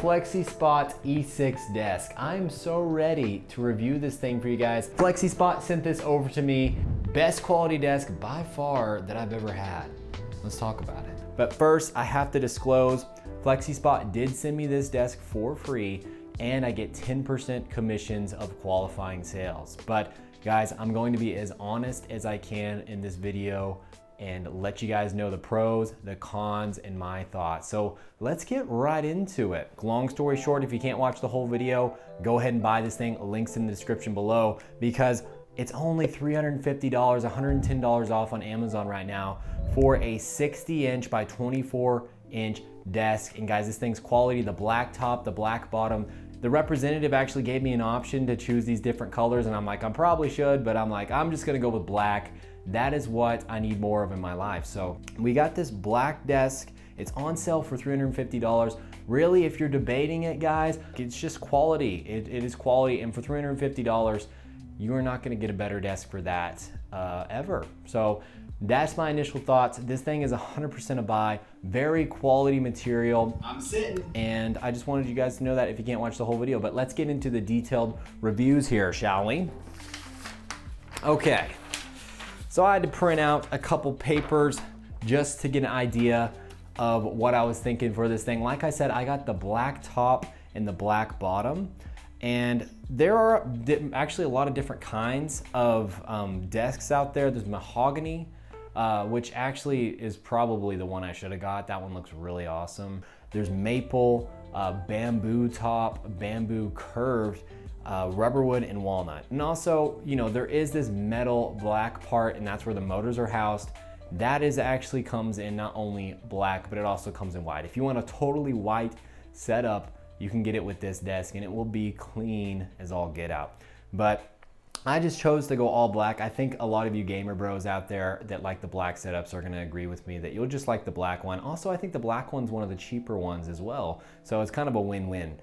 Flexispot E6 Desk. I'm so ready to review this thing for you guys. Flexispot sent this over to me. Best quality desk by far that I've ever had. Let's talk about it. But first, I have to disclose, Flexispot did send me this desk for free, and I get 10% commissions of qualifying sales. But guys, I'm going to be as honest as I can in this video and let you guys know the pros, the cons, and my thoughts. So let's get right into it. Long story short, if you can't watch the whole video, go ahead and buy this thing. Links in the description below, because it's only $350, $110 off on Amazon right now for a 60-inch by 24-inch desk. And guys, this thing's quality, the black top, the black bottom. The representative actually gave me an option to choose these different colors, and I'm like, I probably should, but I'm like, I'm just gonna go with black. That is what I need more of in my life. So we got this black desk. It's on sale for $350. Really, if you're debating it, guys, it's just quality. It is quality, and for $350, you are not gonna get a better desk for that ever. So that's my initial thoughts. This thing is 100% a buy, very quality material. I'm sitting. And I just wanted you guys to know that if you can't watch the whole video, but let's get into the detailed reviews here, shall we? Okay, so I had to print out a couple papers just to get an idea of what I was thinking for this thing. Like I said, I got the black top and the black bottom. And there are actually a lot of different kinds of desks out there. There's mahogany, which actually is probably the one I should have got. That one looks really awesome. There's maple, bamboo top, bamboo curved, rubberwood, and walnut. And also, you know, there is this metal black part, and that's where the motors are housed. That is actually comes in not only black, but it also comes in white. If you want a totally white setup, you can get it with this desk, and it will be clean as all get out. But I just chose to go all black. I think a lot of you gamer bros out there that like the black setups are gonna agree with me that you'll just like the black one. Also, I think the black one's one of the cheaper ones as well. So it's kind of a win-win.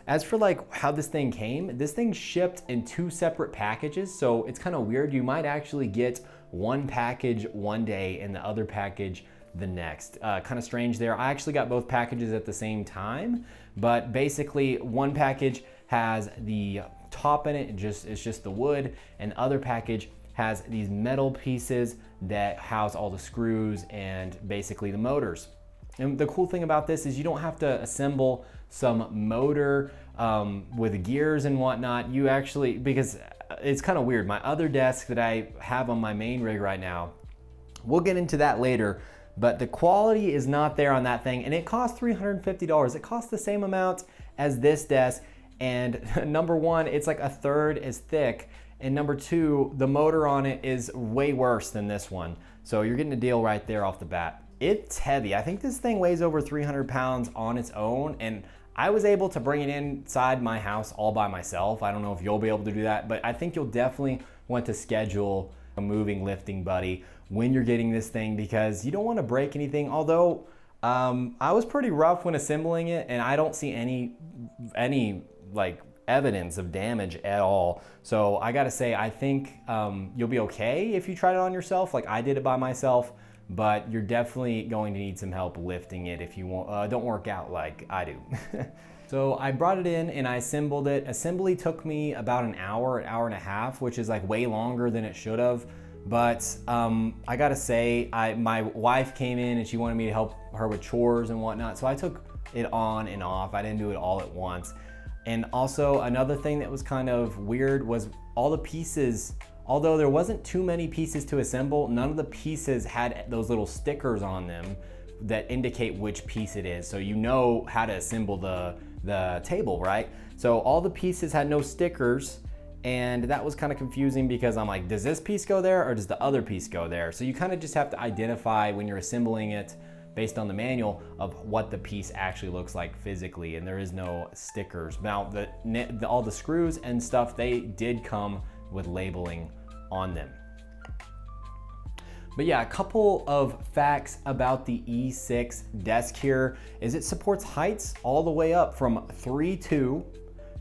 As for like how this thing came, this thing shipped in 2 separate packages. So it's kind of weird. You might actually get one package one day and the other package the next. Kind of strange there. I actually got both packages at the same time, but basically one package has the top in it, it's just the wood, and the other package has these metal pieces that house all the screws and basically the motors. And the cool thing about this is you don't have to assemble some motor with gears and whatnot. You actually, because it's kind of weird, my other desk that I have on my main rig right now, we'll get into that later, but the quality is not there on that thing, and it costs $350. It costs the same amount as this desk, and number one, it's like 1/3 as thick, and number two, the motor on it is way worse than this one. So you're getting a deal right there off the bat. It's heavy. I think this thing weighs over 300 pounds on its own, and I was able to bring it inside my house all by myself. I don't know if you'll be able to do that, but I think you'll definitely want to schedule a moving lifting buddy when you're getting this thing, because you don't want to break anything. Although I was pretty rough when assembling it, and I don't see any like evidence of damage at all. So I gotta say, I think you'll be okay if you tried it on yourself. Like I did it by myself, but you're definitely going to need some help lifting it if you don't work out like I do. So I brought it in and I assembled it. Assembly took me about an hour and a half, which is like way longer than it should have. But I gotta say, my wife came in and she wanted me to help her with chores and whatnot. So I took it on and off. I didn't do it all at once. And also another thing that was kind of weird was all the pieces, although there wasn't too many pieces to assemble, none of the pieces had those little stickers on them that indicate which piece it is. So you know how to assemble the table, right? So all the pieces had no stickers, and that was kind of confusing because I'm like, does this piece go there or does the other piece go there? So you kind of just have to identify when you're assembling it based on the manual of what the piece actually looks like physically, and there is no stickers. Now, all the screws and stuff, they did come with labeling on them. But yeah, a couple of facts about the E6 desk here is it supports heights all the way up from 3'2"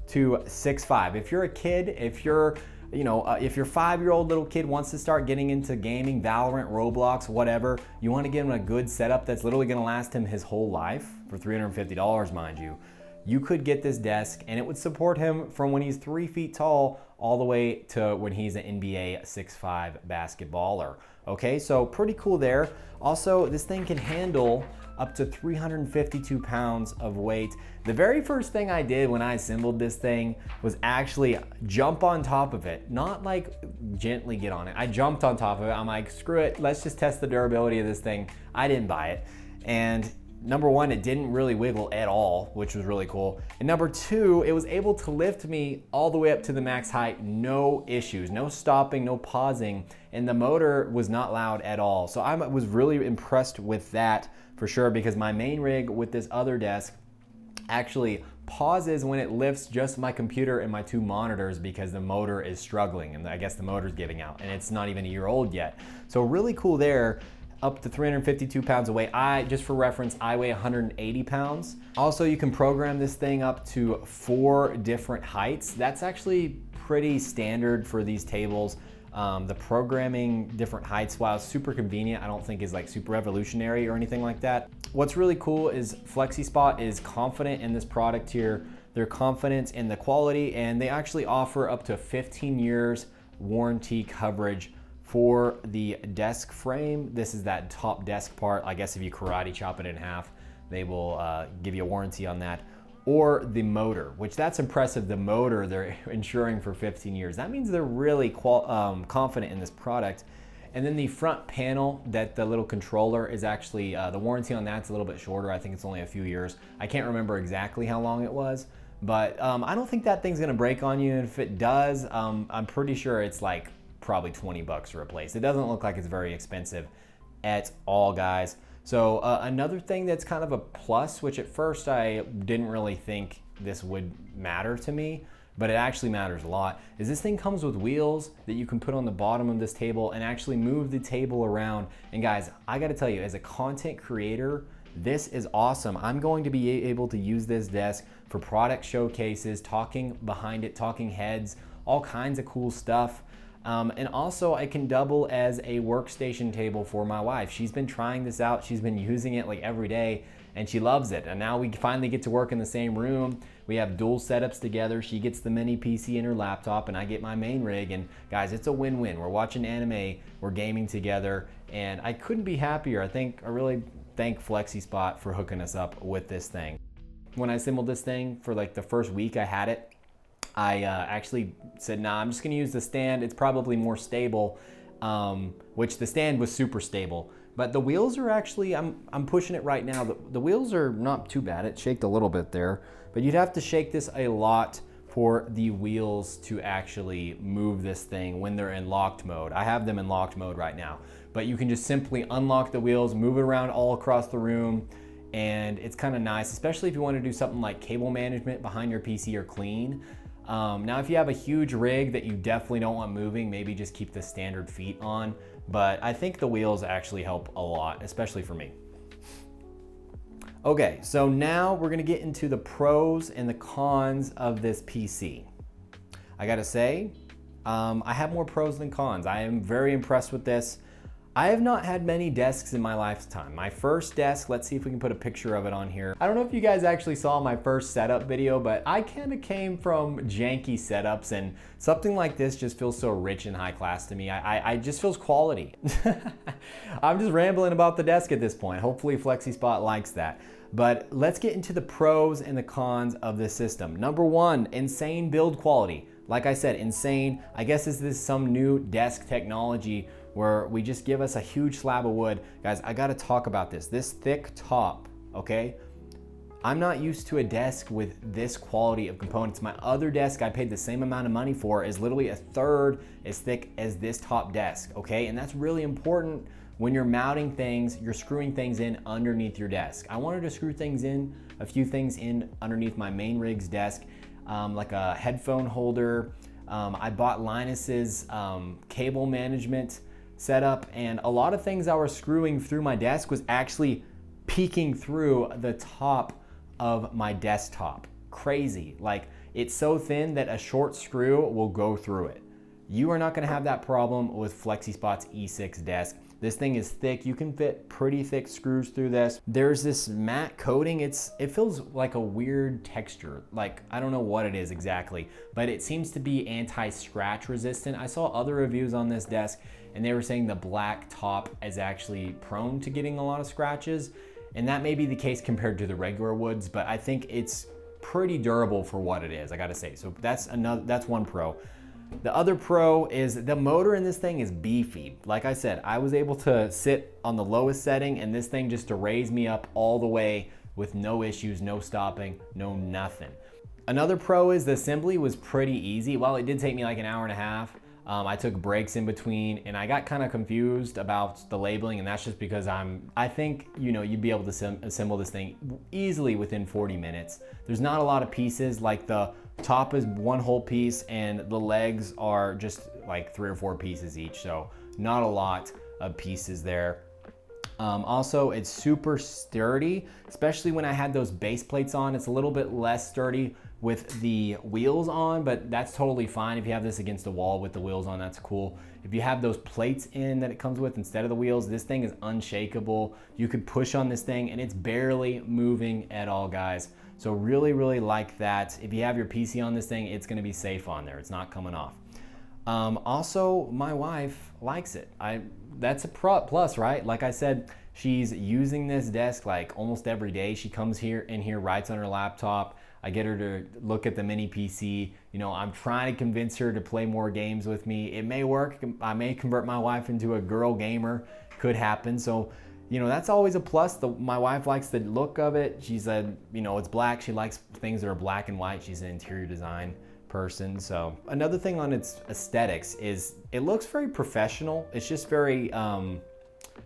to 6'5". If you're a kid, if you're you know, if your 5-year-old little kid wants to start getting into gaming, Valorant, Roblox, whatever, you want to get him a good setup that's literally going to last him his whole life for $350, mind you. You could get this desk and it would support him from when he's 3 feet tall all the way to when he's an NBA 6'5" basketballer. Okay, so pretty cool there. Also, this thing can handle up to 352 pounds of weight. The very first thing I did when I assembled this thing was actually jump on top of it, not like gently get on it. I jumped on top of it. I'm like, screw it, let's just test the durability of this thing. I didn't buy it. And number one, it didn't really wiggle at all, which was really cool. And number two, it was able to lift me all the way up to the max height, no issues, no stopping, no pausing, and the motor was not loud at all. So I was really impressed with that for sure, because my main rig with this other desk actually pauses when it lifts just my computer and my 2 monitors because the motor is struggling, and I guess the motor's giving out, and it's not even a year old yet. So really cool there. Up to 352 pounds of weight. Just for reference, I weigh 180 pounds. Also, you can program this thing up to 4 different heights. That's actually pretty standard for these tables. The programming different heights, while super convenient, I don't think is like super revolutionary or anything like that. What's really cool is Flexispot is confident in this product here. They're confident in the quality, and they actually offer up to 15 years warranty coverage for the desk frame. This is that top desk part. I guess if you karate chop it in half, they will give you a warranty on that. Or the motor, which that's impressive. The motor they're insuring for 15 years. That means they're really confident in this product. And then the front panel, that the little controller is actually, the warranty on that's a little bit shorter. I think it's only a few years. I can't remember exactly how long it was, but I don't think that thing's gonna break on you. And if it does, I'm pretty sure it's like probably 20 bucks to replace. It doesn't look like it's very expensive at all, guys. So another thing that's kind of a plus, which at first I didn't really think this would matter to me, but it actually matters a lot, is this thing comes with wheels that you can put on the bottom of this table and actually move the table around. And guys, I gotta tell you, as a content creator, this is awesome. I'm going to be able to use this desk for product showcases, talking behind it, talking heads, all kinds of cool stuff. And also I can double as a workstation table for my wife. She's been trying this out. She's been using it like every day and she loves it. And now we finally get to work in the same room. We have dual setups together. She gets the mini PC and her laptop and I get my main rig. And guys, it's a win-win. We're watching anime, we're gaming together, and I couldn't be happier. I really thank Flexispot for hooking us up with this thing. When I assembled this thing for like the first week I had it, I actually said, nah, I'm just gonna use the stand. It's probably more stable, which the stand was super stable. But the wheels are actually, I'm pushing it right now. The wheels are not too bad. It shaked a little bit there, but you'd have to shake this a lot for the wheels to actually move this thing when they're in locked mode. I have them in locked mode right now, but you can just simply unlock the wheels, move it around all across the room, and it's kind of nice, especially if you want to do something like cable management behind your PC or clean. Now, if you have a huge rig that you definitely don't want moving, maybe just keep the standard feet on. But I think the wheels actually help a lot, especially for me. Okay, so now we're gonna get into the pros and the cons of this PC. I gotta say, I have more pros than cons. I am very impressed with this. I have not had many desks in my lifetime. My first desk, let's see if we can put a picture of it on here. I don't know if you guys actually saw my first setup video, but I kind of came from janky setups, and something like this just feels so rich and high class to me. I just feels quality. I'm just rambling about the desk at this point. Hopefully Flexispot likes that. But let's get into the pros and the cons of this system. Number one, insane build quality. Like I said, insane. I guess this is some new desk technology where we just give us a huge slab of wood. Guys, I gotta talk about this. This thick top, okay? I'm not used to a desk with this quality of components. My other desk I paid the same amount of money for is literally a third as thick as this top desk, okay? And that's really important when you're mounting things, you're screwing things in underneath your desk. I wanted to screw things in, a few things in underneath my main rig's desk, like a headphone holder. I bought Linus's cable management setup, and a lot of things I was screwing through my desk was actually peeking through the top of my desktop. Crazy. Like, it's so thin that a short screw will go through it. You are not gonna have that problem with Flexispot's E6 Desk. This thing is thick. You can fit pretty thick screws through this. There's this matte coating. It feels like a weird texture. Like, I don't know what it is exactly, but it seems to be anti-scratch resistant. I saw other reviews on this desk and they were saying the black top is actually prone to getting a lot of scratches. And that may be the case compared to the regular woods, but I think it's pretty durable for what it is, I gotta say. So that's one pro. The other pro is the motor in this thing is beefy. Like I said, I was able to sit on the lowest setting and this thing just to raise me up all the way with no issues, no stopping, no nothing. Another pro is the assembly was pretty easy. While it did take me like an hour and a half, I took breaks in between and I got kind of confused about the labeling, and that's just because I think, you know, you'd be able to assemble this thing easily within 40 minutes. There's not a lot of pieces. Like the top is one whole piece and the legs are just like 3 or 4 pieces each. So not a lot of pieces there. Also, it's super sturdy, especially when I had those base plates on. It's a little bit less sturdy with the wheels on, but that's totally fine. If you have this against the wall with the wheels on, that's cool. If you have those plates in that it comes with instead of the wheels, this thing is unshakable. You could push on this thing and it's barely moving at all, guys. So really, really like that. If you have your PC on this thing, it's gonna be safe on there. It's not coming off. Also, my wife likes it. That's a plus, right? Like I said, she's using this desk like almost every day. She comes here, writes on her laptop. I get her to look at the mini PC. You know, I'm trying to convince her to play more games with me. It may work. I may convert my wife into a girl gamer. Could happen. So, you know, that's always a plus. My wife likes the look of it. She said, you know, it's black. She likes things that are black and white. She's an interior design person. So another thing on its aesthetics is it looks very professional. It's just very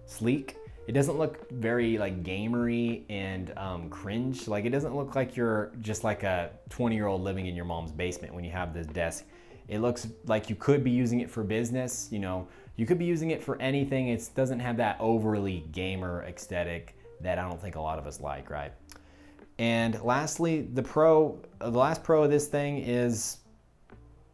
sleek. It doesn't look very like gamery and cringe. Like it doesn't look like you're just like a 20-year-old living in your mom's basement when you have this desk. It looks like you could be using it for business. You know, you could be using it for anything. It doesn't have that overly gamer aesthetic that I don't think a lot of us like, right? And lastly, the last pro of this thing is,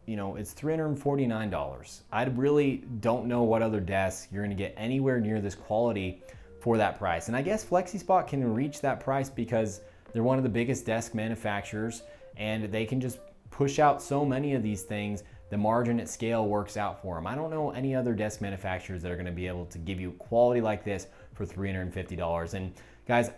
you know, it's $349. I really don't know what other desk you're gonna get anywhere near this quality for that price. And I guess Flexispot can reach that price because they're one of the biggest desk manufacturers and they can just push out so many of these things. The margin at scale works out for them. I don't know any other desk manufacturers that are gonna be able to give you quality like this for $350. And guys,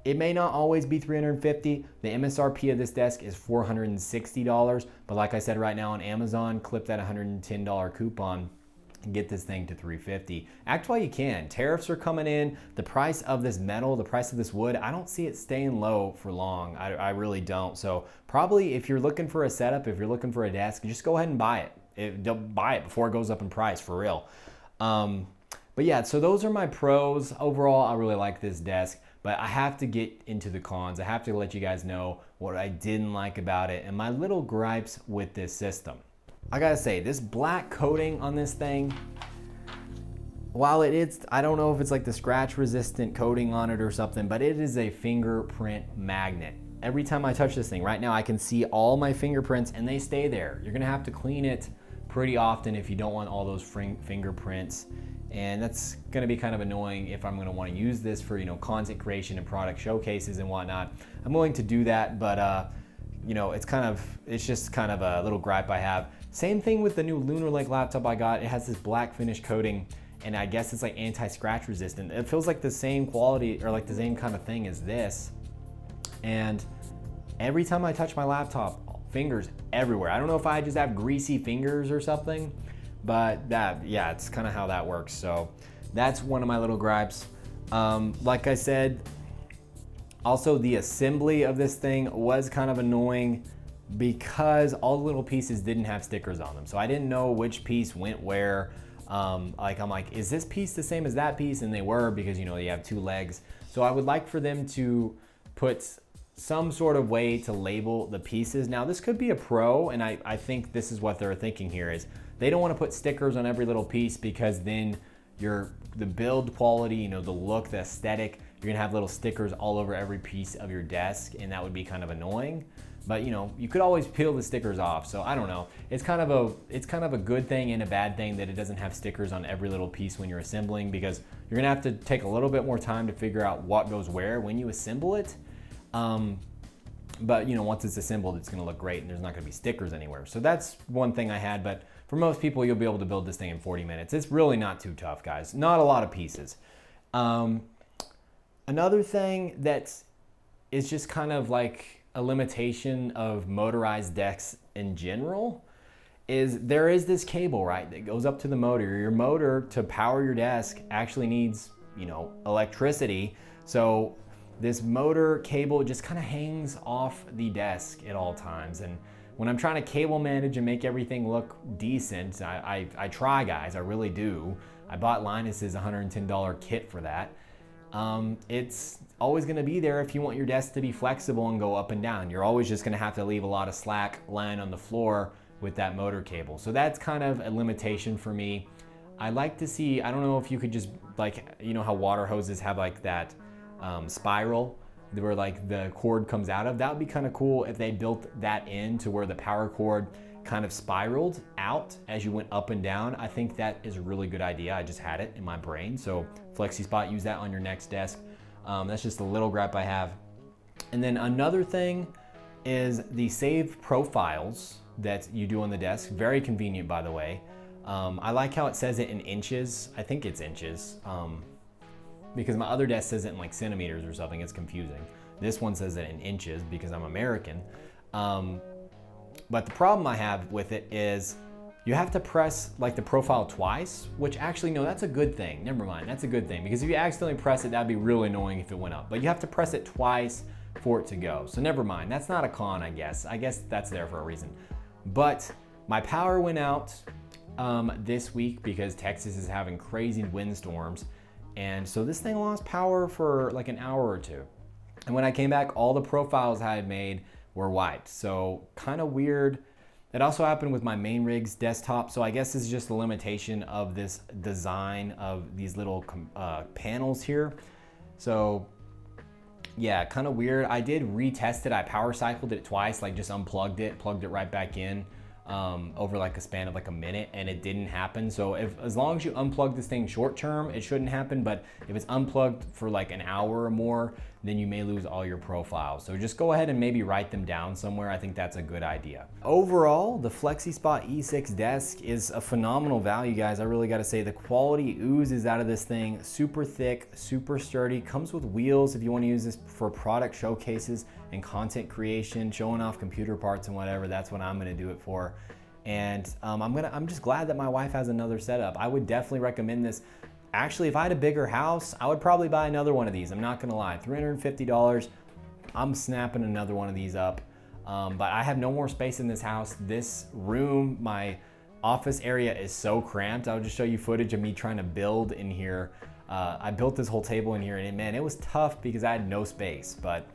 it may not always be $350. The MSRP of this desk is $460, but like I said, right now on Amazon, clip that $110 coupon and get this thing to $350. Act while you can. Tariffs are coming in. The price of this metal, the price of this wood, I don't see it staying low for long. I really don't. So probably if you're looking for a setup, if you're looking for a desk, just go ahead and buy it. Don't buy it before it goes up in price, for real. But yeah, so those are my pros. Overall, I really like this desk. But I have to get into the cons. I have to let you guys know what I didn't like about it and my little gripes with this system. I gotta say, this black coating on this thing, while I don't know if it's like the scratch resistant coating on it or something, but it is a fingerprint magnet. Every time I touch this thing, right now I can see all my fingerprints and they stay there. You're gonna have to clean it pretty often if you don't want all those fingerprints. And that's gonna be kind of annoying if I'm gonna wanna use this for, you know, content creation and product showcases and whatnot. I'm willing to do that, but you know, it's just kind of a little gripe I have. Same thing with the new Lunar Lake laptop I got. It has this black finish coating and I guess it's like anti-scratch resistant. It feels like the same quality or like the same kind of thing as this. And every time I touch my laptop, fingers everywhere. I don't know if I just have greasy fingers or something, but yeah, it's kind of how that works. So that's one of my little gripes. Like I said, also the assembly of this thing was kind of annoying because all the little pieces didn't have stickers on them. So I didn't know which piece went where. I'm like, is this piece the same as that piece? And they were, because you know, you have 2 legs. So I would like for them to put some sort of way to label the pieces. Now this could be a pro, and I think this is what they're thinking here is they don't want to put stickers on every little piece because then the build quality, you know, the look, the aesthetic, you're gonna have little stickers all over every piece of your desk and that would be kind of annoying. But you know, you could always peel the stickers off. So I don't know. It's kind of a good thing and a bad thing that it doesn't have stickers on every little piece when you're assembling, because you're gonna have to take a little bit more time to figure out what goes where when you assemble it. But you know, once it's assembled, it's gonna look great and there's not gonna be stickers anywhere. So that's one thing I had, but for most people, you'll be able to build this thing in 40 minutes. It's really not too tough, guys. Not a lot of pieces. Another thing that is just kind of like a limitation of motorized desks in general is there is this cable, right, that goes up to the motor. Your motor to power your desk actually needs, you know, electricity. So this motor cable just kind of hangs off the desk at all times. And when I'm trying to cable manage and make everything look decent, I try, guys, I really do. I bought Linus's $110 kit for that. It's always gonna be there if you want your desk to be flexible and go up and down. You're always just gonna have to leave a lot of slack lying on the floor with that motor cable. So that's kind of a limitation for me. I like to see, I don't know if you could just, like, you know how water hoses have like that spiral where like the cord comes out of? That would be kind of cool if they built that in to where the power cord kind of spiraled out as you went up and down. I think that is a really good idea. I just had it in my brain. So Flexispot, use that on your next desk. That's just a little gripe I have. And then another thing is the save profiles that you do on the desk. Very convenient, by the way. I like how it says it in inches. I think it's inches, because my other desk says it in like centimeters or something. It's confusing. This one says it in inches because I'm American. But the problem I have with it is you have to press like the profile twice, which actually, no, that's a good thing. Never mind, that's a good thing, because if you accidentally press it, that'd be really annoying if it went up. But you have to press it twice for it to go. So never mind, that's not a con, I guess. I guess that's there for a reason. But my power went out this week because Texas is having crazy windstorms. And so this thing lost power for like an hour or two. And when I came back, all the profiles I had made were wiped. So kind of weird. It also happened with my main rig's desktop. So I guess this is just a limitation of this design of these little panels here. So yeah, kind of weird. I did retest it. I power cycled it twice, like just unplugged it, plugged it right back in over like a span of like a minute, and it didn't happen. So as long as you unplug this thing short term, it shouldn't happen. But if it's unplugged for like an hour or more, then you may lose all your profiles. So just go ahead and maybe write them down somewhere. I think that's a good idea. Overall, the Flexispot E6 Desk is a phenomenal value, guys. I really gotta say, the quality oozes out of this thing. Super thick, super sturdy, comes with wheels if you wanna use this for product showcases and content creation, showing off computer parts and whatever. That's what I'm gonna do it for. And I'm just glad that my wife has another setup. I would definitely recommend this. Actually, if I had a bigger house, I would probably buy another one of these. I'm not gonna lie, $350, I'm snapping another one of these up. But I have no more space in this house. This room, my office area is so cramped. I'll just show you footage of me trying to build in here. I built this whole table in here, and man, it was tough because I had no space. But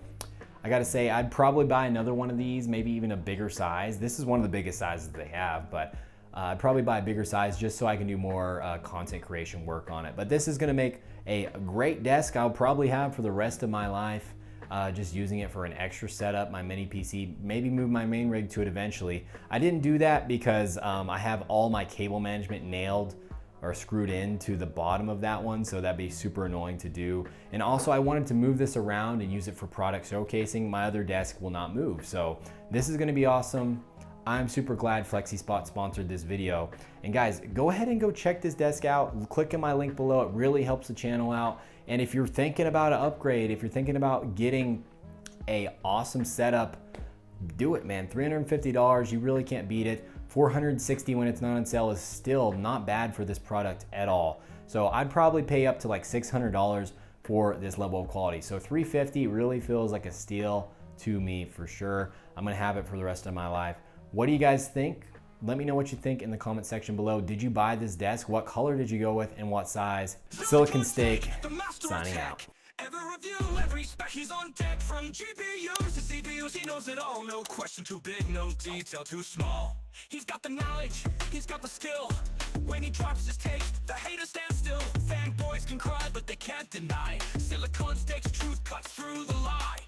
I gotta say, I'd probably buy another one of these, maybe even a bigger size. This is one of the biggest sizes they have, but I'd probably buy a bigger size just so I can do more content creation work on it. But this is gonna make a great desk I'll probably have for the rest of my life, just using it for an extra setup, my mini PC, maybe move my main rig to it eventually. I didn't do that because I have all my cable management nailed or screwed into the bottom of that one, so that'd be super annoying to do. And also I wanted to move this around and use it for product showcasing. My other desk will not move, so this is gonna be awesome. I'm super glad Flexispot sponsored this video. And guys, go ahead and go check this desk out. Click in my link below. It really helps the channel out. And if you're thinking about an upgrade, if you're thinking about getting a awesome setup, do it, man. $350, you really can't beat it. $460 when it's not on sale is still not bad for this product at all. So I'd probably pay up to like $600 for this level of quality. So $350 really feels like a steal to me for sure. I'm gonna have it for the rest of my life. What do you guys think? Let me know what you think in the comment section below. Did you buy this desk? What color did you go with and what size? Silicon Steak, signing out. Every review, every spec, he's on deck. From GPUs to CPUs, he knows it all. No question too big, no detail too small. He's got the knowledge, he's got the skill. When he drops his take, the haters stand still. Fanboys can cry, but they can't deny. Silicon Steak's truth cuts through the lie.